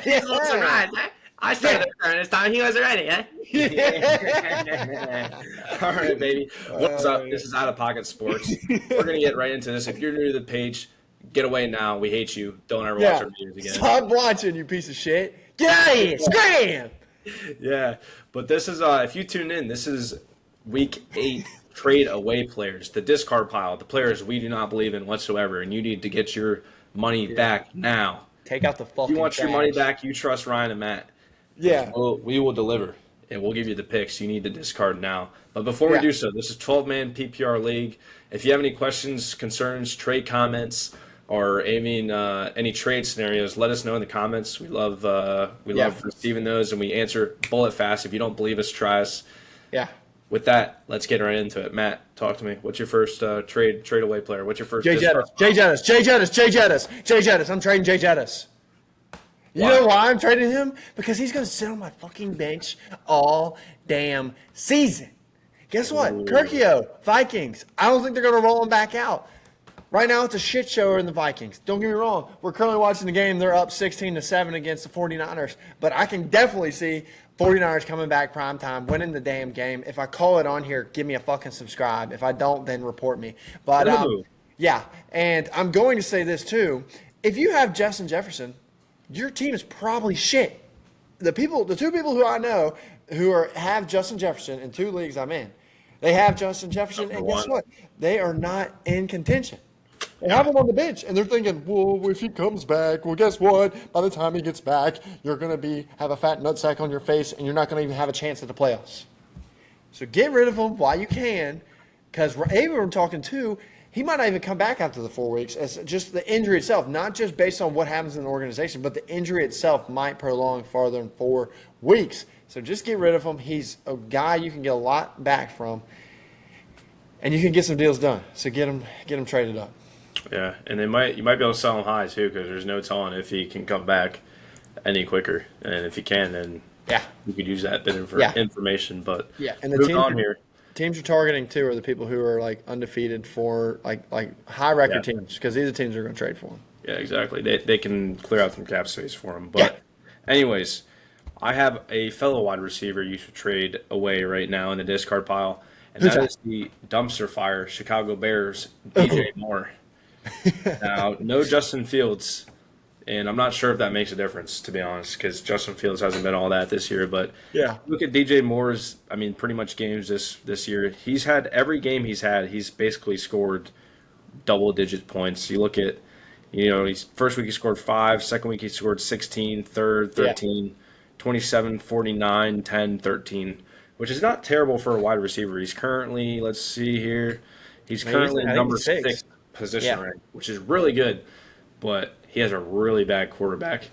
He was surprised, huh? I started the turn this time. He wasn't ready, huh? All right, baby. What's up? This is Out of Pocket Sports. We're going to get right into this. If you're new to the page, get away now. We hate you. Don't ever watch our videos again. Stop watching, you piece of shit. Get out of here. Scram! Yeah, but this is, if you tune in, this is week 8 trade away players, the discard pile, the players we do not believe in whatsoever, and you need to get your money back now. Take out the fucking If you want trash. your money back, you trust Ryan and Matt. Yeah. We will deliver, and we'll give you the picks. You need to discard now. But before we do so, this is 12-man PPR League. If you have any questions, concerns, trade comments, or any trade scenarios, let us know in the comments. We love receiving those, and we answer bullet fast. If you don't believe us, try us. Yeah. With that, let's get right into it. Matt, talk to me. What's your first trade away player? What's your first? Jay Jettis. I'm trading Jay Jettis. You know why I'm trading him? Because he's going to sit on my fucking bench all damn season. Guess what? Kirkio, Vikings. I don't think they're going to roll him back out. Right now, it's a shit show in the Vikings. Don't get me wrong. We're currently watching the game. They're up 16-7 against the 49ers. But I can definitely see 49ers coming back primetime, winning the damn game. If I call it on here, give me a fucking subscribe. If I don't, then report me. But, yeah. And I'm going to say this, too. If you have Jefferson, your team is probably shit. The two people who I know who have Justin Jefferson in 2 leagues I'm in, they have Justin Jefferson, and guess what? They are not in contention. They have him on the bench, and they're thinking, well, if he comes back, well, guess what? By the time he gets back, you're going to have a fat nutsack on your face, and you're not going to even have a chance at the playoffs. So get rid of him while you can, because we're talking too, he might not even come back after the 4 weeks. As just the injury itself, not just based on what happens in the organization, but the injury itself might prolong farther than 4 weeks. So just get rid of him. He's a guy you can get a lot back from, and you can get some deals done. So get him traded up. Yeah, and you might be able to sell him high too, because there's no telling if he can come back any quicker. And if he can, then you could use that then for information. But and the teams you're targeting too are the people who are like undefeated for like high record teams, because these are teams who are going to trade for them. Yeah, exactly. They can clear out some cap space for him. But anyways, I have a fellow wide receiver you should trade away right now in the discard pile, and that is the dumpster fire Chicago Bears DJ Moore. Now, no Justin Fields, and I'm not sure if that makes a difference, to be honest, because Justin Fields hasn't been all that this year. But look at DJ Moore's, pretty much games this year. He's had every game he's basically scored double-digit points. You look at, he's first week he scored 5, second week he scored 16, third 13, 27, 49, 10, 13, which is not terrible for a wide receiver. He's currently, let's see here, he's currently number 6. Position rank, which is really good, but he has a really bad quarterback.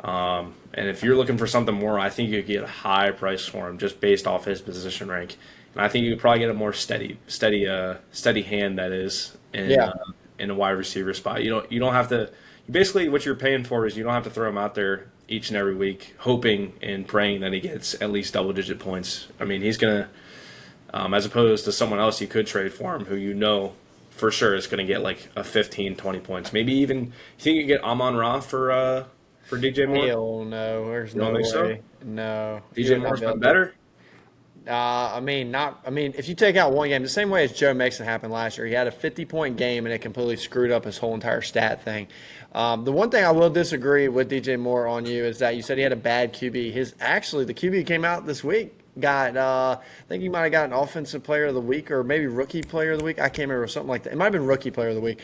And if you're looking for something more, I think you could get a high price for him just based off his position rank. And I think you could probably get a more steady hand, that is, in a wide receiver spot. You don't have to. Basically, what you're paying for is you don't have to throw him out there each and every week, hoping and praying that he gets at least double-digit points. He's gonna, as opposed to someone else you could trade for him who for sure is going to get like a 15, 20 points. Maybe even, you think you get Amon-Ra for DJ Moore? Hell no. There's no way. So? No. DJ Moore's been better? If you take out one game, the same way as Joe Mixon happened last year, he had a 50-point game and it completely screwed up his whole entire stat thing. The one thing I will disagree with DJ Moore on you is that you said he had a bad QB. The QB came out this week. I think he might have got an offensive player of the week or maybe rookie player of the week. I can't remember, something like that. It might have been rookie player of the week.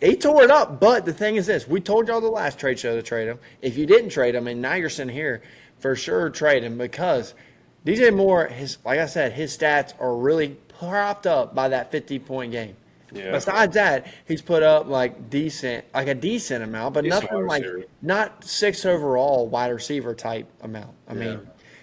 He tore it up, but the thing is this. We told y'all the last trade show to trade him. If you didn't trade him, and now you're sitting here, for sure trade him, because DJ Moore, like I said, his stats are really propped up by that 50-point game. Yeah. Besides that, he's put up a decent amount, but nothing like not 6 overall wide receiver type amount.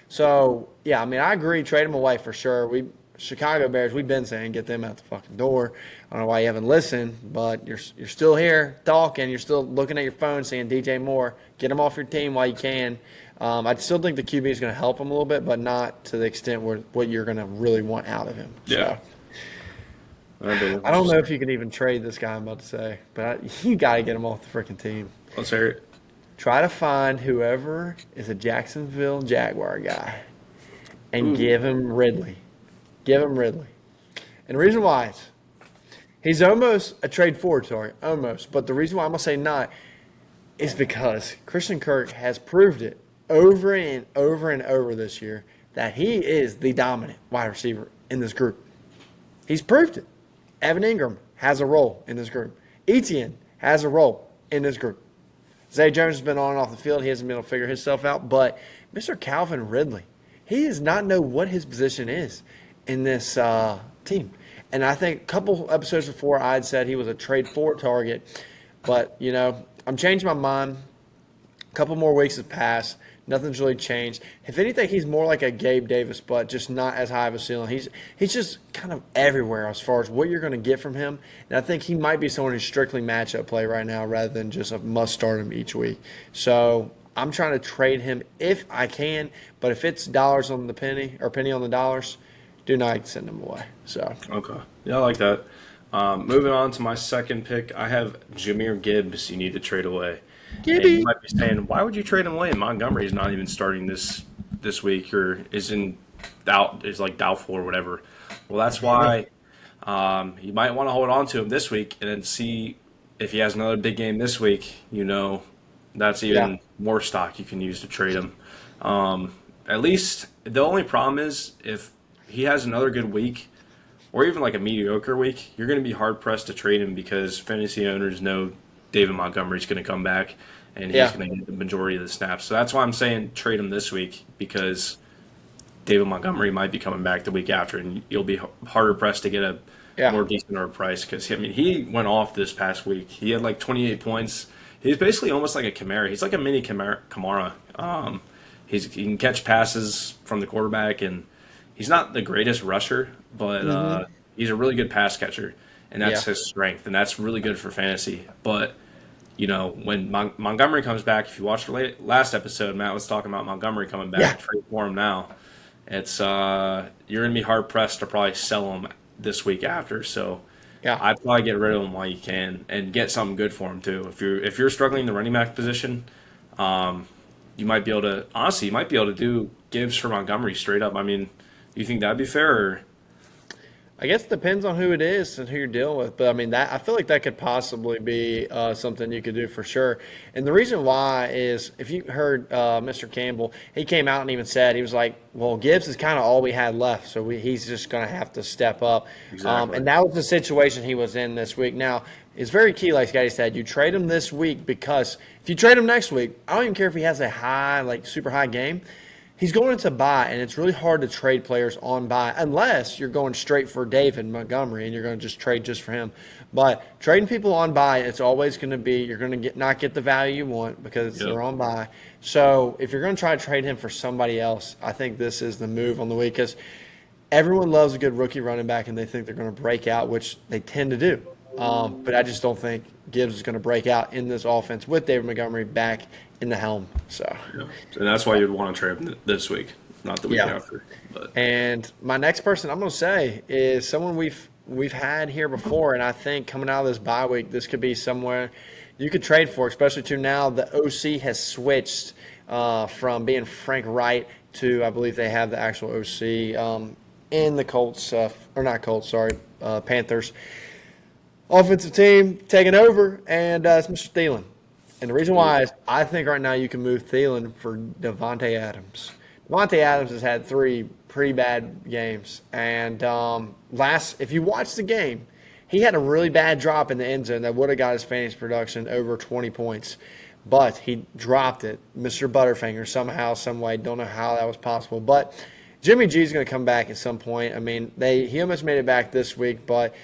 So, I agree. Trade him away for sure. Chicago Bears, we've been saying get them out the fucking door. I don't know why you haven't listened, but you're still here talking. You're still looking at your phone saying DJ Moore. Get him off your team while you can. I still think the QB is going to help him a little bit, but not to the extent what you're going to really want out of him. Yeah. So, I don't know if you can even trade this guy, I'm about to say, but you got to get him off the freaking team. Let's hear it. Try to find whoever is a Jacksonville Jaguar guy and give him Ridley. Give him Ridley. And the reason why is he's almost a trade forward target, almost. But the reason why I'm going to say not is because Christian Kirk has proved it over and over and over this year that he is the dominant wide receiver in this group. He's proved it. Evan Ingram has a role in this group. Etienne has a role in this group. Zay Jones has been on and off the field. He hasn't been able to figure himself out. But Mr. Calvin Ridley, he does not know what his position is in this team. And I think a couple episodes before I had said he was a trade forward target. But, you know, I'm changing my mind. A couple more weeks have passed. Nothing's really changed. If anything, he's more like a Gabe Davis, but just not as high of a ceiling. He's just kind of everywhere as far as what you're going to get from him. And I think he might be someone who's strictly matchup play right now rather than just a must start him each week. So I'm trying to trade him if I can, but if it's dollars on the penny or penny on the dollars, do not send him away. So Okay. Yeah, I like that. Moving on to my second pick, I have Jahmyr Gibbs. You need to trade away. And you might be saying, why would you trade him away? Montgomery's not even starting this week, or is doubtful or whatever. Well, that's why you might want to hold on to him this week and then see if he has another big game this week. You know, that's even more stock you can use to trade him. At least the only problem is if he has another good week, or even like a mediocre week, you're going to be hard pressed to trade him because fantasy owners know David Montgomery's going to come back and he's going to get the majority of the snaps. So that's why I'm saying trade him this week, because David Montgomery might be coming back the week after, and you'll be harder pressed to get a more decent price, because he went off this past week. He had like 28 points. He's basically almost like a Kamara. He's like a mini Kamara. He can catch passes from the quarterback, and he's not the greatest rusher, but he's a really good pass catcher, and that's his strength, and that's really good for fantasy. But, you know, when Montgomery comes back, if you watched the last episode, Matt was talking about Montgomery coming back, trade for him now. It's you're going to be hard-pressed to probably sell him this week after, so I'd probably get rid of him while you can and get something good for him too. If you're struggling in the running back position, you might be able to do Gibbs for Montgomery straight up. I mean, do you think that'd be fair? Or? I guess it depends on who it is and who you're dealing with. But, I mean, I feel like that could possibly be something you could do for sure. And the reason why is, if you heard Mr. Campbell, he came out and even said, he was like, well, Gibbs is kind of all we had left, so he's just going to have to step up. Exactly. And that was the situation he was in this week. Now, it's very key, like Scotty said, you trade him this week, because if you trade him next week, I don't even care if he has a high, like super high game. He's going into bye, and it's really hard to trade players on bye unless you're going straight for David Montgomery and you're going to just trade just for him. But trading people on bye, it's always going to be, you're going to not get the value you want because they're on bye. So if you're going to try to trade him for somebody else, I think this is the move on the week, because everyone loves a good rookie running back and they think they're going to break out, which they tend to do. But I just don't think Gibbs is going to break out in this offense with David Montgomery back in the helm. So, and that's why you'd want to trade him this week, not the week after. But. And my next person I'm going to say is someone we've had here before, and I think coming out of this bye week, this could be somewhere you could trade for, especially to now the OC has switched from being Frank Wright to, I believe they have the actual OC in the Colts, Panthers. Offensive team taking over, and it's Mr. Thielen. And the reason why is I think right now you can move Thielen for Devontae Adams. Devontae Adams has had 3 pretty bad games. And if you watch the game, he had a really bad drop in the end zone that would have got his fantasy production over 20 points. But he dropped it. Mr. Butterfinger, somehow, some way. Don't know how that was possible. But Jimmy G is going to come back at some point. I mean, he almost made it back this week, but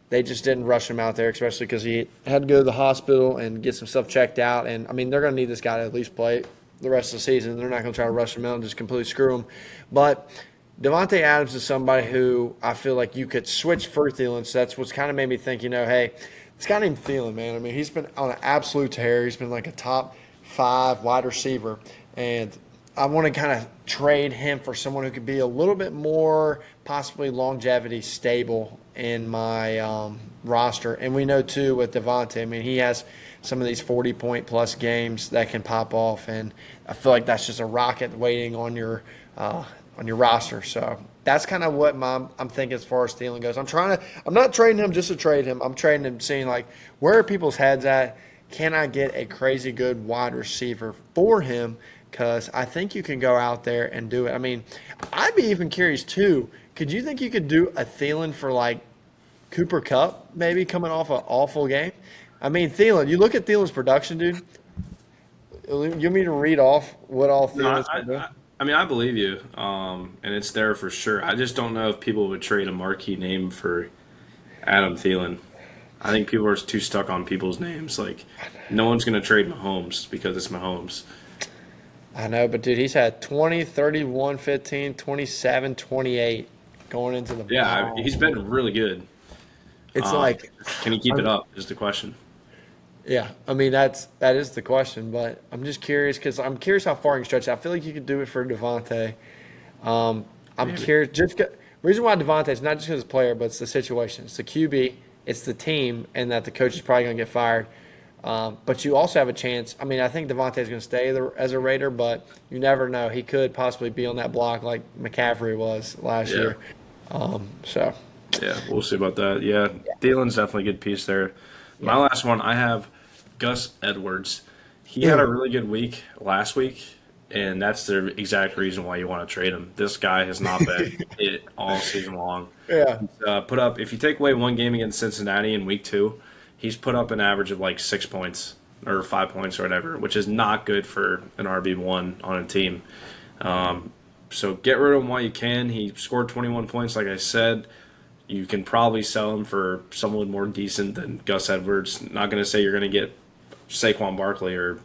they just didn't rush him out there, especially because he had to go to the hospital and get some stuff checked out. And, I mean, they're going to need this guy to at least play the rest of the season. They're not going to try to rush him out and just completely screw him. But Devontae Adams is somebody who I feel like you could switch for Thielen. So that's what's kind of made me think, hey, this guy named Thielen, man. I mean, he's been on an absolute tear. He's been like a top 5 wide receiver. And I want to kind of trade him for someone who could be a little bit more possibly longevity stable in my roster. And we know, too, with Devontae, I mean, he has some of these 40-point-plus games that can pop off, and I feel like that's just a rocket waiting on your roster. So that's kind of what I'm thinking as far as Thielen goes. I'm not trading him just to trade him. I'm trading him seeing, like, where are people's heads at? Can I get a crazy good wide receiver for him? Because I think you can go out there and do it. I mean, I'd be even curious, too. Could you think you could do a Thielen for, like, Cooper Kupp maybe coming off an awful game? I mean, Thielen, you look at Thielen's production, dude. You want me to read off what all Thielen's been doing? I mean, I believe you, and it's there for sure. I just don't know if people would trade a marquee name for Adam Thielen. I think people are too stuck on people's names. Like, no one's going to trade Mahomes because it's Mahomes. I know, but, dude, he's had 20, 31, 15, 27, 28 going into the Yeah, he's been really good. It's can he keep it up is the question. Yeah, I mean, that is the question, but I'm just curious because I'm curious how far you can stretch it. I feel like you could do it for Devontae. I'm curious. Reason why Devontae is not just because it's player, but it's the situation. It's the QB, it's the team, and that the coach is probably going to get fired. But you also have a chance. I mean, I think Devontae is going to stay as a Raider, but you never know. He could possibly be on that block like McCaffrey was last year. So. Yeah, we'll see about that. Yeah, Thielen's definitely a good piece there. My last one, I have Gus Edwards. He had a really good week last week, and that's the exact reason why you want to trade him. This guy has not been it all season long. Yeah. He's, put up, if you take away one game against Cincinnati in week 2, he's put up an average of like 6 points or 5 points or whatever, which is not good for an RB1 on a team. So get rid of him while you can. He scored 21 points, like I said. You can probably sell him for someone more decent than Gus Edwards. Not going to say you're going to get Saquon Barkley or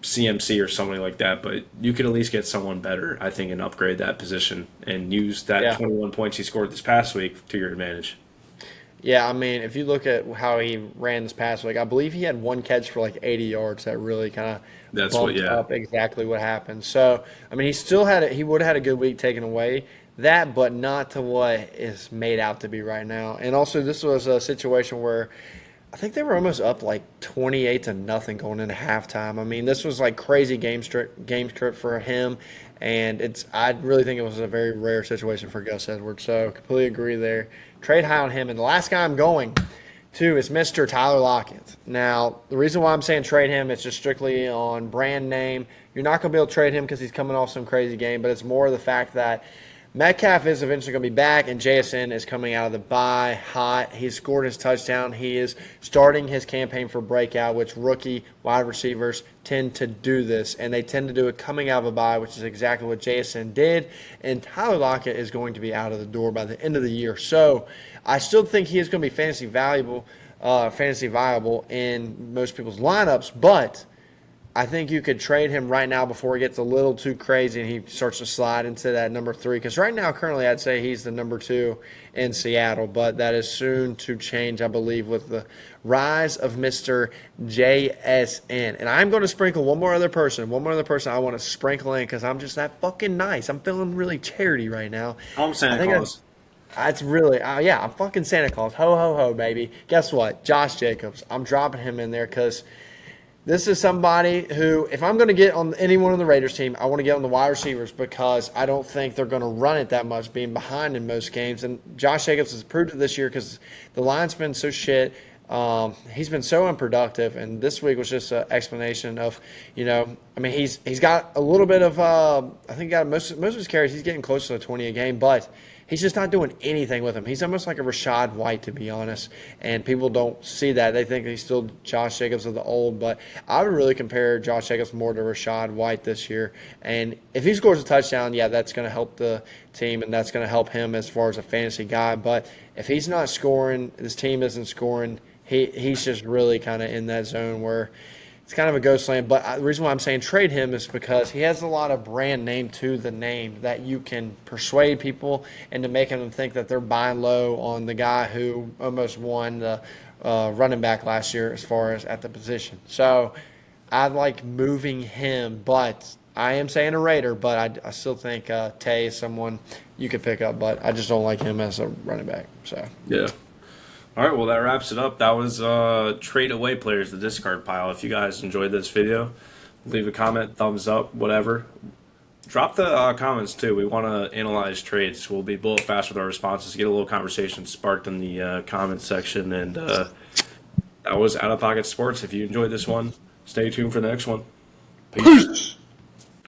CMC or somebody like that, but you could at least get someone better, I think, and upgrade that position and use that 21 points he scored this past week to your advantage. Yeah, I mean, if you look at how he ran this past week, I believe he had one catch for like 80 yards that really kind of bumped up exactly what happened. So, I mean, he would have had a good week taken away that, but not to what is made out to be right now. And also, this was a situation where I think they were almost up like 28-0 going into halftime. I mean, this was like crazy game script for him, and I really think it was a very rare situation for Gus Edwards. So, completely agree there. Trade high on him. And the last guy I'm going to is Mr. Tyler Lockett. Now, the reason why I'm saying trade him is just strictly on brand name. You're not going to be able to trade him because he's coming off some crazy game, but it's more the fact that Metcalf is eventually going to be back, and JSN is coming out of the bye hot. He's scored his touchdown. He is starting his campaign for breakout, which rookie wide receivers tend to do this, and they tend to do it coming out of a bye, which is exactly what JSN did. And Tyler Lockett is going to be out of the door by the end of the year. So I still think he is going to be fantasy viable in most people's lineups, but I think you could trade him right now before he gets a little too crazy and he starts to slide into that number 3. Because right now, currently, I'd say he's the number 2 in Seattle. But that is soon to change, I believe, with the rise of Mr. JSN. And I'm going to sprinkle one more other person I want to sprinkle in because I'm just that fucking nice. I'm feeling really charity right now. I'm Santa Claus. That's really, I'm fucking Santa Claus. Ho, ho, ho, baby. Guess what? Josh Jacobs. I'm dropping him in there because this is somebody who, if I'm going to get on anyone on the Raiders team, I want to get on the wide receivers because I don't think they're going to run it that much, being behind in most games. And Josh Jacobs has proved it this year because the line's been so shit. He's been so unproductive, and this week was just an explanation of, he's got a little bit of, I think he got most of his carries. He's getting close to 20 a game, but he's just not doing anything with him. He's almost like a Rashad White, to be honest, and people don't see that. They think he's still Josh Jacobs of the old, but I would really compare Josh Jacobs more to Rashad White this year. And if he scores a touchdown, that's going to help the team, and that's going to help him as far as a fantasy guy. But if he's not scoring, this team isn't scoring, he's just really kind of in that zone where it's kind of a ghost land. But the reason why I'm saying trade him is because he has a lot of brand name to the name that you can persuade people into making them think that they're buying low on the guy who almost won the running back last year as far as at the position. So I like moving him, but I am saying a Raider, but I still think Tay is someone you could pick up, but I just don't like him as a running back. So Yeah. All right, well, that wraps it up. That was trade away players, the discard pile. If you guys enjoyed this video, leave a comment, thumbs up, whatever. Drop the comments, too. We want to analyze trades. We'll be bullet fast with our responses, get a little conversation sparked in the comments section. And that was Out of Pocket Sports. If you enjoyed this one, stay tuned for the next one. Peace.